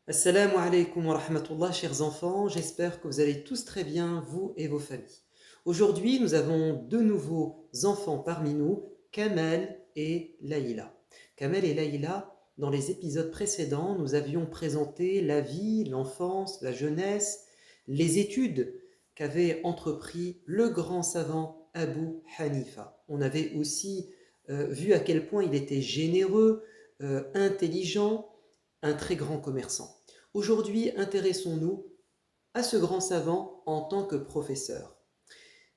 Assalamu alaikum wa rahmatullah, chers enfants, j'espère que vous allez tous très bien, vous et vos familles. Aujourd'hui, nous avons deux nouveaux enfants parmi nous, Kamel et Laïla. Kamel et Laïla, dans les épisodes précédents, nous avions présenté la vie, l'enfance, la jeunesse, les études qu'avait entrepris le grand savant Abu Hanifa. On avait aussi vu à quel point il était généreux, intelligent, un très grand commerçant. Aujourd'hui, intéressons-nous à ce grand savant en tant que professeur.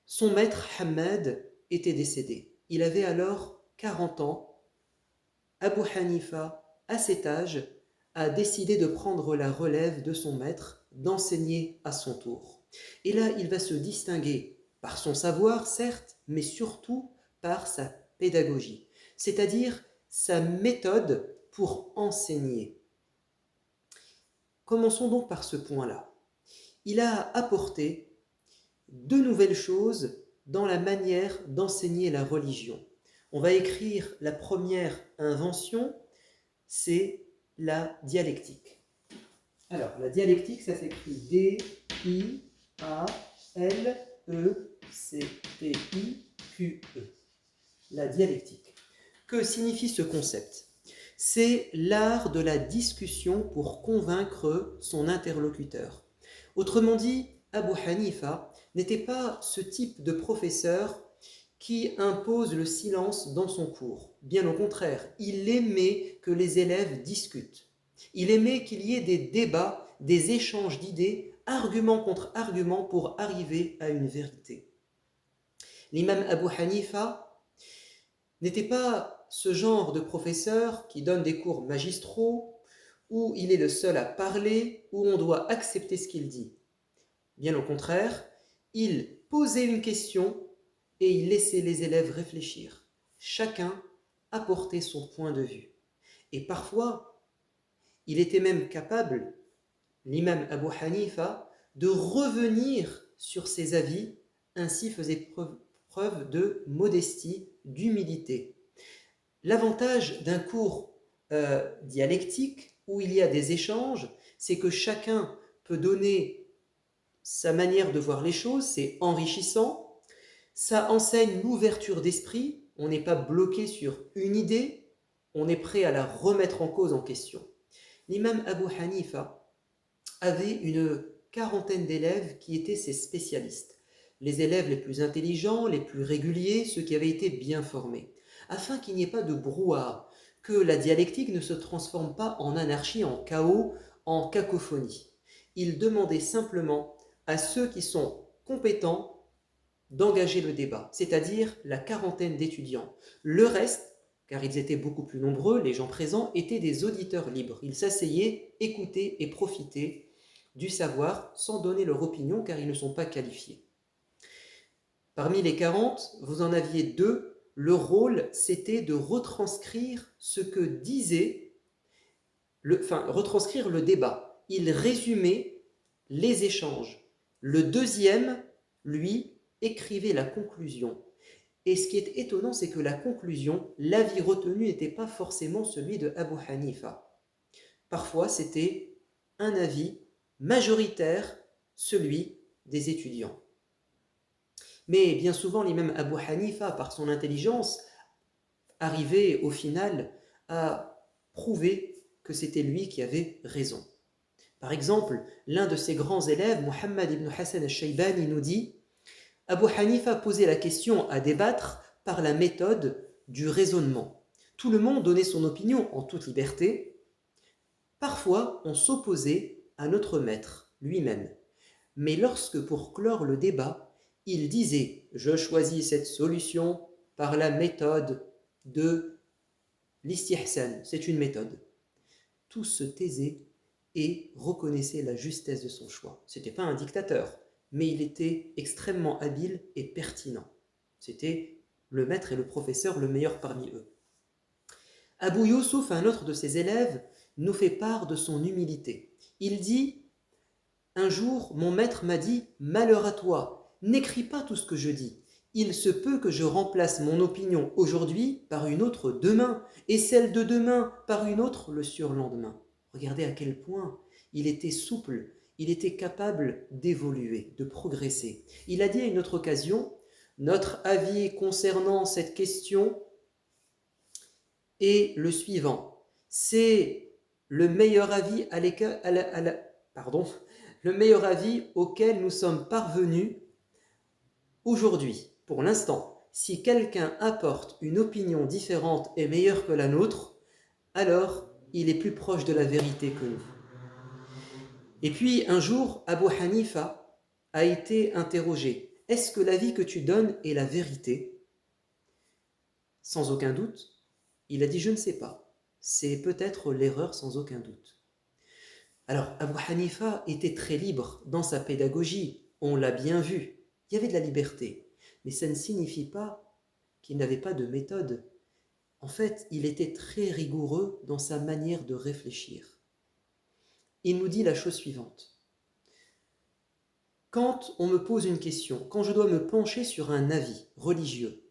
Son maître Hamad était décédé. Il avait alors 40 ans. Abu Hanifa, à cet âge, a décidé de prendre la relève de son maître, d'enseigner à son tour. Et là, il va se distinguer par son savoir, certes, mais surtout par sa pédagogie, c'est-à-dire sa méthode pour enseigner. Commençons donc par ce point-là. Il a apporté deux nouvelles choses dans la manière d'enseigner la religion. On va écrire la première invention, c'est la dialectique. Alors, la dialectique, ça s'écrit D-I-A-L-E-C-T-I-Q-E. La dialectique. Que signifie ce concept ? C'est l'art de la discussion pour convaincre son interlocuteur. Autrement dit, Abu Hanifa n'était pas ce type de professeur qui impose le silence dans son cours. Bien au contraire, il aimait que les élèves discutent. Il aimait qu'il y ait des débats, des échanges d'idées, argument contre argument pour arriver à une vérité. L'imam Abu Hanifa n'était pas ce genre de professeur qui donne des cours magistraux, où il est le seul à parler, où on doit accepter ce qu'il dit. Bien au contraire, il posait une question et il laissait les élèves réfléchir. Chacun apportait son point de vue. Et parfois, il était même capable, l'imam Abu Hanifa, de revenir sur ses avis, ainsi faisait preuve de modestie, d'humilité. L'avantage d'un cours dialectique où il y a des échanges, c'est que chacun peut donner sa manière de voir les choses, c'est enrichissant, ça enseigne l'ouverture d'esprit, on n'est pas bloqué sur une idée, on est prêt à la remettre en cause, en question. L'imam Abu Hanifa avait une quarantaine d'élèves qui étaient ses spécialistes, les élèves les plus intelligents, les plus réguliers, ceux qui avaient été bien formés, afin qu'il n'y ait pas de brouhaha, que la dialectique ne se transforme pas en anarchie, en chaos, en cacophonie. Il demandait simplement à ceux qui sont compétents d'engager le débat, c'est-à-dire la quarantaine d'étudiants. Le reste, car ils étaient beaucoup plus nombreux, les gens présents, étaient des auditeurs libres. Ils s'asseyaient, écoutaient et profitaient du savoir sans donner leur opinion, car ils ne sont pas qualifiés. Parmi les 40, vous en aviez deux. Le rôle, c'était de retranscrire ce que disait, retranscrire le débat. Il résumait les échanges. Le deuxième, lui, écrivait la conclusion. Et ce qui est étonnant, c'est que la conclusion, l'avis retenu n'était pas forcément celui de Abu Hanifa. Parfois, c'était un avis majoritaire, celui des étudiants. Mais bien souvent, l'imam Abu Hanifa, par son intelligence, arrivait au final à prouver que c'était lui qui avait raison. Par exemple, l'un de ses grands élèves, Muhammad ibn Hassan al-Shaybani, nous dit « Abu Hanifa posait la question à débattre par la méthode du raisonnement. Tout le monde donnait son opinion en toute liberté. Parfois, on s'opposait à notre maître lui-même. Mais lorsque, pour clore le débat, il disait « Je choisis cette solution par la méthode de l'istihsan », c'est une méthode. Tous se taisaient et reconnaissaient la justesse de son choix. Ce n'était pas un dictateur, mais il était extrêmement habile et pertinent. C'était le maître et le professeur, le meilleur parmi eux. Abu Youssouf, un autre de ses élèves, nous fait part de son humilité. Il dit « Un jour, mon maître m'a dit « Malheur à toi !» N'écris pas tout ce que je dis. Il se peut que je remplace mon opinion aujourd'hui par une autre demain, et celle de demain par une autre le surlendemain. Regardez à quel point il était souple, il était capable d'évoluer, de progresser. Il a dit à une autre occasion, notre avis concernant cette question est le suivant. C'est le meilleur avis le meilleur avis auquel nous sommes parvenus aujourd'hui. Pour l'instant, si quelqu'un apporte une opinion différente et meilleure que la nôtre, alors il est plus proche de la vérité que nous. Et puis un jour, Abu Hanifa a été interrogé. Est-ce que l'avis que tu donnes est la vérité? Sans aucun doute, il a dit je ne sais pas. C'est peut-être l'erreur sans aucun doute. Alors Abu Hanifa était très libre dans sa pédagogie, on l'a bien vu. Il y avait de la liberté, mais ça ne signifie pas qu'il n'avait pas de méthode. En fait, il était très rigoureux dans sa manière de réfléchir. Il nous dit la chose suivante. Quand on me pose une question, quand je dois me pencher sur un avis religieux,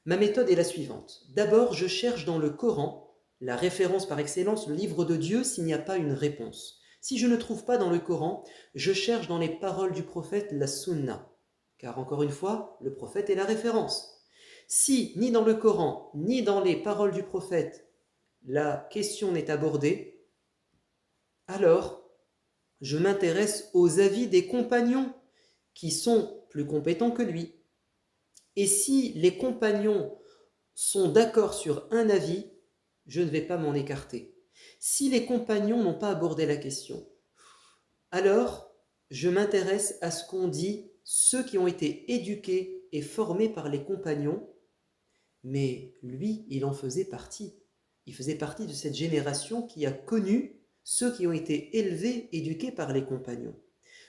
ma méthode est la suivante. D'abord, je cherche dans le Coran, la référence par excellence, le livre de Dieu, s'il n'y a pas une réponse. Si je ne trouve pas dans le Coran, je cherche dans les paroles du prophète la sunna. Car encore une fois, le prophète est la référence. Si ni dans le Coran, ni dans les paroles du prophète, la question n'est abordée, alors je m'intéresse aux avis des compagnons qui sont plus compétents que lui. Et si les compagnons sont d'accord sur un avis, je ne vais pas m'en écarter. Si les compagnons n'ont pas abordé la question, alors je m'intéresse à ce qu'ont dit ceux qui ont été éduqués et formés par les compagnons, mais lui, il en faisait partie. Il faisait partie de cette génération qui a connu ceux qui ont été élevés, éduqués par les compagnons.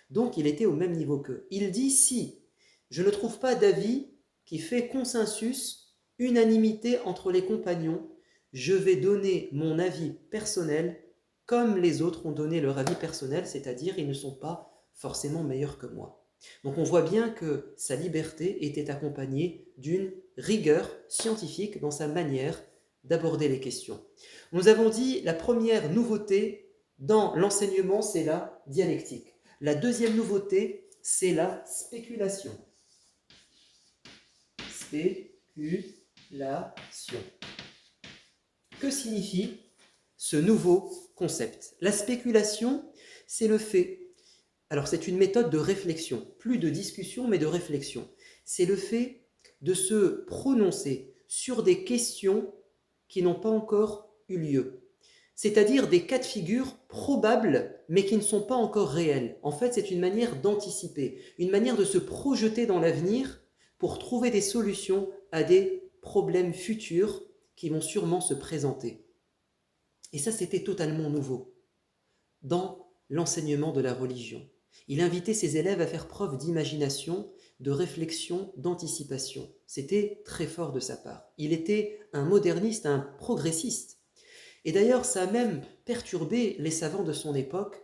Donc il était au même niveau qu'eux. Il dit, si je ne trouve pas d'avis qui fait consensus, unanimité entre les compagnons, je vais donner mon avis personnel comme les autres ont donné leur avis personnel, c'est-à-dire ils ne sont pas forcément meilleurs que moi. Donc on voit bien que sa liberté était accompagnée d'une rigueur scientifique dans sa manière d'aborder les questions. Nous avons dit la première nouveauté dans l'enseignement, c'est la dialectique. La deuxième nouveauté, c'est la spéculation. Spéculation. Que signifie ce nouveau concept? La spéculation, c'est le fait. Alors c'est une méthode de réflexion, plus de discussion mais de réflexion. C'est le fait de se prononcer sur des questions qui n'ont pas encore eu lieu. C'est-à-dire des cas de figure probables mais qui ne sont pas encore réels. En fait, c'est une manière d'anticiper, une manière de se projeter dans l'avenir pour trouver des solutions à des problèmes futurs qui vont sûrement se présenter. Et ça, c'était totalement nouveau dans l'enseignement de la religion. Il invitait ses élèves à faire preuve d'imagination, de réflexion, d'anticipation. C'était très fort de sa part. Il était un moderniste, un progressiste. Et d'ailleurs, ça a même perturbé les savants de son époque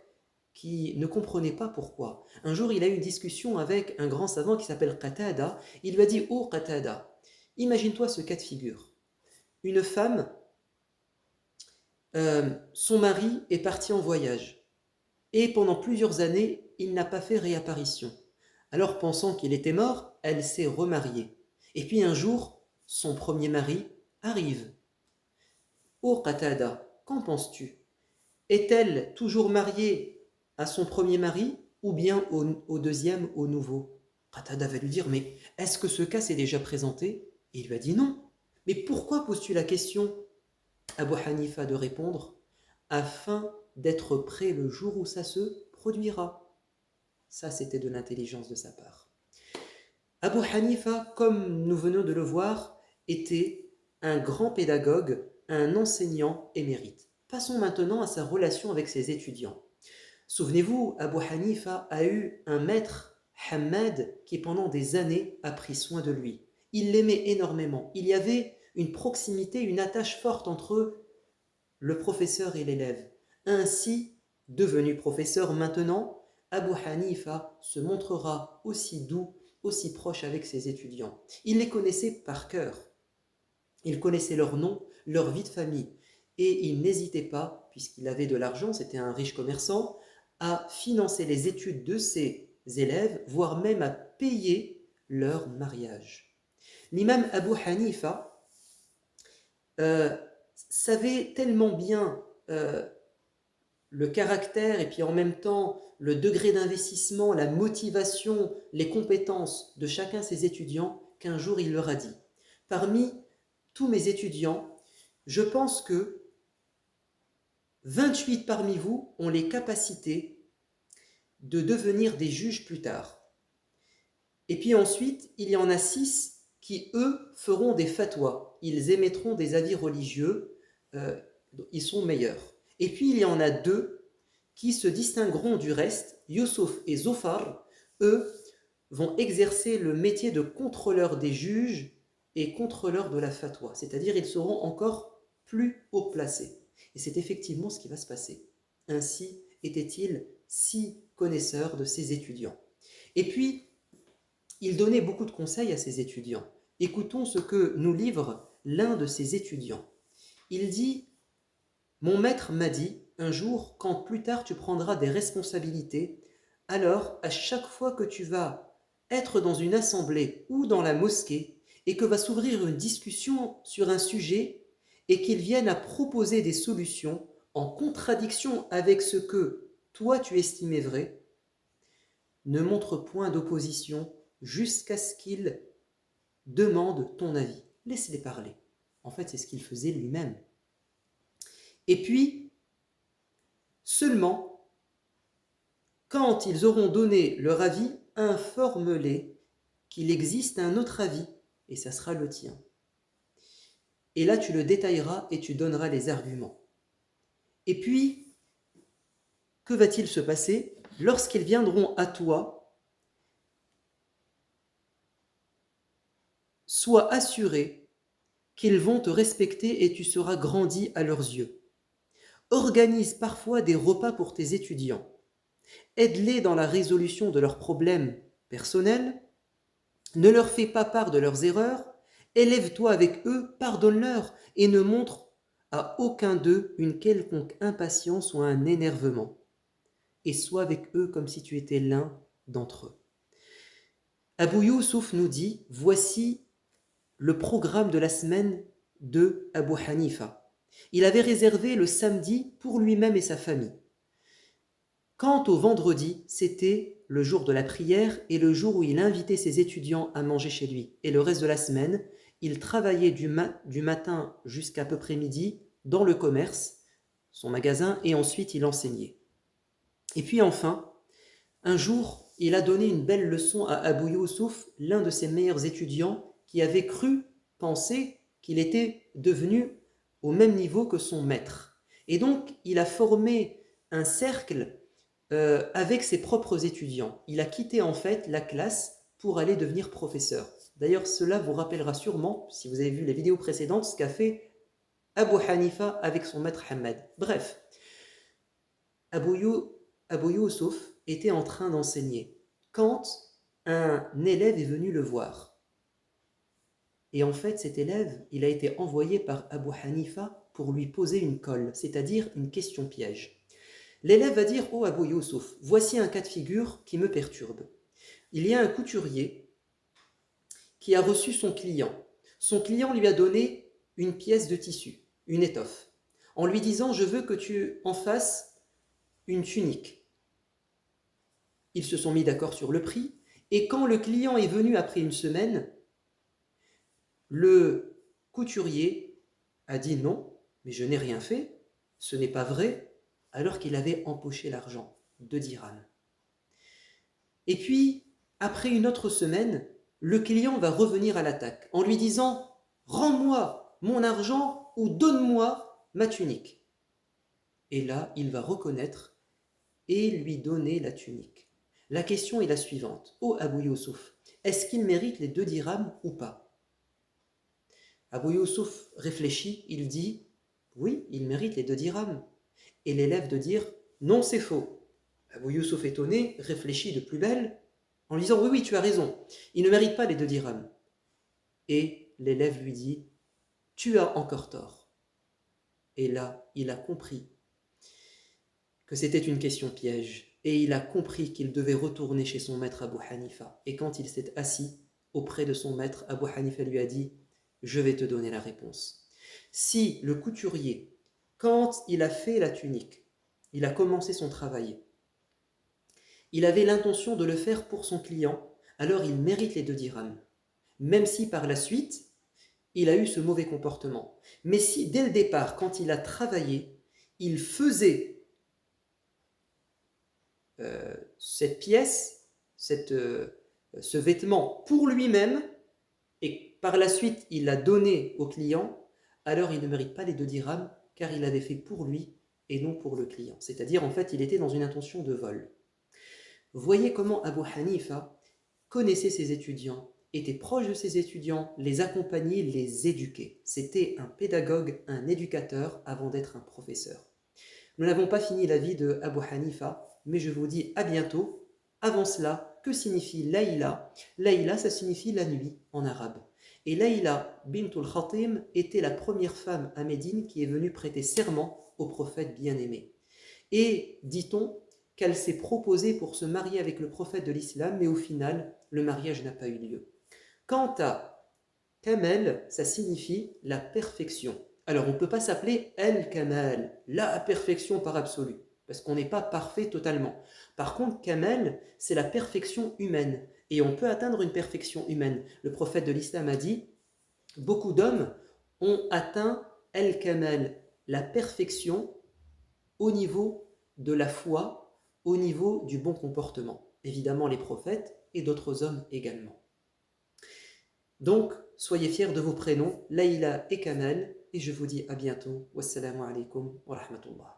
qui ne comprenaient pas pourquoi. Un jour, il a eu une discussion avec un grand savant qui s'appelle Qatada. Il lui a dit « Oh Qatada, imagine-toi ce cas de figure. Une femme, son mari est parti en voyage. Et pendant plusieurs années, il n'a pas fait réapparition. Alors, pensant qu'il était mort, elle s'est remariée. Et puis un jour, son premier mari arrive. « Oh Qatada, qu'en penses-tu? Est-elle toujours mariée à son premier mari ou bien au deuxième, au nouveau ?» Qatada va lui dire « Mais est-ce que ce cas s'est déjà présenté ?» Et il lui a dit « Non. » « Mais pourquoi poses-tu la question ?» Abu Hanifa de répondre « Afin d'être prêt le jour où ça se produira. » Ça, c'était de l'intelligence de sa part. Abu Hanifa, comme nous venons de le voir, était un grand pédagogue, un enseignant émérite. Passons maintenant à sa relation avec ses étudiants. Souvenez-vous, Abu Hanifa a eu un maître, Hamad, qui pendant des années a pris soin de lui. Il l'aimait énormément. Il y avait une proximité, une attache forte entre le professeur et l'élève. Ainsi, devenu professeur maintenant, Abu Hanifa se montrera aussi doux, aussi proche avec ses étudiants. Il les connaissait par cœur. Il connaissait leurs noms, leur vie de famille. et il n'hésitait pas, puisqu'il avait de l'argent, c'était un riche commerçant, à financer les études de ses élèves, voire même à payer leur mariage. L'imam Abu Hanifa savait tellement bien le caractère et puis en même temps le degré d'investissement, la motivation, les compétences de chacun de ses étudiants qu'un jour il leur a dit: parmi tous mes étudiants, je pense que 28 parmi vous ont les capacités de devenir des juges plus tard. Et puis ensuite, il y en a 6 qui, eux, feront des fatwas. Ils émettront des avis religieux, ils sont meilleurs. Et puis il y en a 2 qui se distingueront du reste. Youssouf et Zofar, eux, vont exercer le métier de contrôleur des juges et contrôleur de la fatwa. C'est-à-dire, ils seront encore plus haut placés. Et c'est effectivement ce qui va se passer. Ainsi était-il si connaisseur de ses étudiants. Et puis, il donnait beaucoup de conseils à ses étudiants. Écoutons ce que nous livre l'un de ses étudiants. Il dit: mon maître m'a dit un jour, quand plus tard tu prendras des responsabilités, alors à chaque fois que tu vas être dans une assemblée ou dans la mosquée et que va s'ouvrir une discussion sur un sujet et qu'ils viennent à proposer des solutions en contradiction avec ce que toi tu estimais vrai, ne montre point d'opposition jusqu'à ce qu'ils demandent ton avis. Laisse-les parler. En fait, c'est ce qu'il faisait lui-même. Et puis, seulement, quand ils auront donné leur avis, informe-les qu'il existe un autre avis, et ça sera le tien. Et là, tu le détailleras et tu donneras les arguments. Et puis, que va-t-il se passer lorsqu'ils viendront à toi? Sois assuré qu'ils vont te respecter et tu seras grandi à leurs yeux. Organise parfois des repas pour tes étudiants. Aide-les dans la résolution de leurs problèmes personnels. Ne leur fais pas part de leurs erreurs. Élève-toi avec eux, pardonne-leur et ne montre à aucun d'eux une quelconque impatience ou un énervement. Et sois avec eux comme si tu étais l'un d'entre eux. Abu Youssouf nous dit: voici le programme de la semaine de Abu Hanifa. Il avait réservé le samedi pour lui-même et sa famille. Quant au vendredi, c'était le jour de la prière et le jour où il invitait ses étudiants à manger chez lui. Et le reste de la semaine, il travaillait du matin jusqu'à peu près midi dans le commerce, son magasin, et ensuite il enseignait. Et puis enfin, un jour, il a donné une belle leçon à Abu Youssouf, l'un de ses meilleurs étudiants, qui avait cru penser qu'il était devenu au même niveau que son maître. Et donc, il a formé un cercle avec ses propres étudiants. Il a quitté en fait la classe pour aller devenir professeur. D'ailleurs, cela vous rappellera sûrement, si vous avez vu les vidéos précédentes, ce qu'a fait Abu Hanifa avec son maître Ahmed. Bref, Abu Youssouf était en train d'enseigner quand un élève est venu le voir. Et en fait, cet élève, il a été envoyé par Abu Hanifa pour lui poser une colle, c'est-à-dire une question piège. L'élève va dire: oh Abu Youssouf, voici un cas de figure qui me perturbe. Il y a un couturier qui a reçu son client. Son client lui a donné une pièce de tissu, une étoffe, en lui disant: je veux que tu en fasses une tunique. Ils se sont mis d'accord sur le prix, et quand le client est venu après une semaine, le couturier a dit: non, mais je n'ai rien fait, ce n'est pas vrai, alors qu'il avait empoché l'argent, 2 dirhams. Et puis, après une autre semaine, le client va revenir à l'attaque en lui disant: rends-moi mon argent ou donne-moi ma tunique. Et là, il va reconnaître et lui donner la tunique. La question est la suivante: ô Abu Youssouf, est-ce qu'il mérite les 2 dirhams ou pas? Abu Youssouf réfléchit, il dit: oui, il mérite les 2 dirhams. Et l'élève de dire: non, c'est faux. Abu Youssouf, étonné, réfléchit de plus belle en lui disant: oui, tu as raison, il ne mérite pas les 2 dirhams. Et l'élève lui dit: tu as encore tort. Et là, il a compris que c'était une question piège. Et il a compris qu'il devait retourner chez son maître Abu Hanifa. Et quand il s'est assis auprès de son maître, Abu Hanifa lui a dit « Je vais te donner la réponse. » Si le couturier, quand il a fait la tunique, il a commencé son travail, il avait l'intention de le faire pour son client, alors il mérite les 2 dirhams. Même si par la suite, il a eu ce mauvais comportement. Mais si dès le départ, quand il a travaillé, il faisait cette pièce, ce vêtement pour lui-même, et par la suite il l'a donné au client, alors il ne mérite pas les 2 dirhams, car il l'avait fait pour lui et non pour le client. C'est-à-dire, en fait, il était dans une intention de vol. Voyez comment Abu Hanifa connaissait ses étudiants, était proche de ses étudiants, les accompagnait, les éduquait. C'était un pédagogue, un éducateur avant d'être un professeur. Nous n'avons pas fini la vie de Abu Hanifa, mais je vous dis à bientôt. Avant cela, que signifie Layla? Layla, ça signifie la nuit en arabe. Et Layla bintul Khatim était la première femme à Médine qui est venue prêter serment au prophète bien-aimé. Et dit-on qu'elle s'est proposée pour se marier avec le prophète de l'islam, mais au final, le mariage n'a pas eu lieu. Quant à Kamel, ça signifie la perfection. Alors, on ne peut pas s'appeler El-Kamal, la perfection par absolu, parce qu'on n'est pas parfait totalement. Par contre, Kamel, c'est la perfection humaine, et on peut atteindre une perfection humaine. Le prophète de l'islam a dit, beaucoup d'hommes ont atteint El-Kamal, la perfection au niveau de la foi, au niveau du bon comportement. Évidemment, les prophètes et d'autres hommes également. Donc, soyez fiers de vos prénoms, Layla et Kamel, et je vous dis à bientôt. Wassalamu alaikum wa rahmatullah.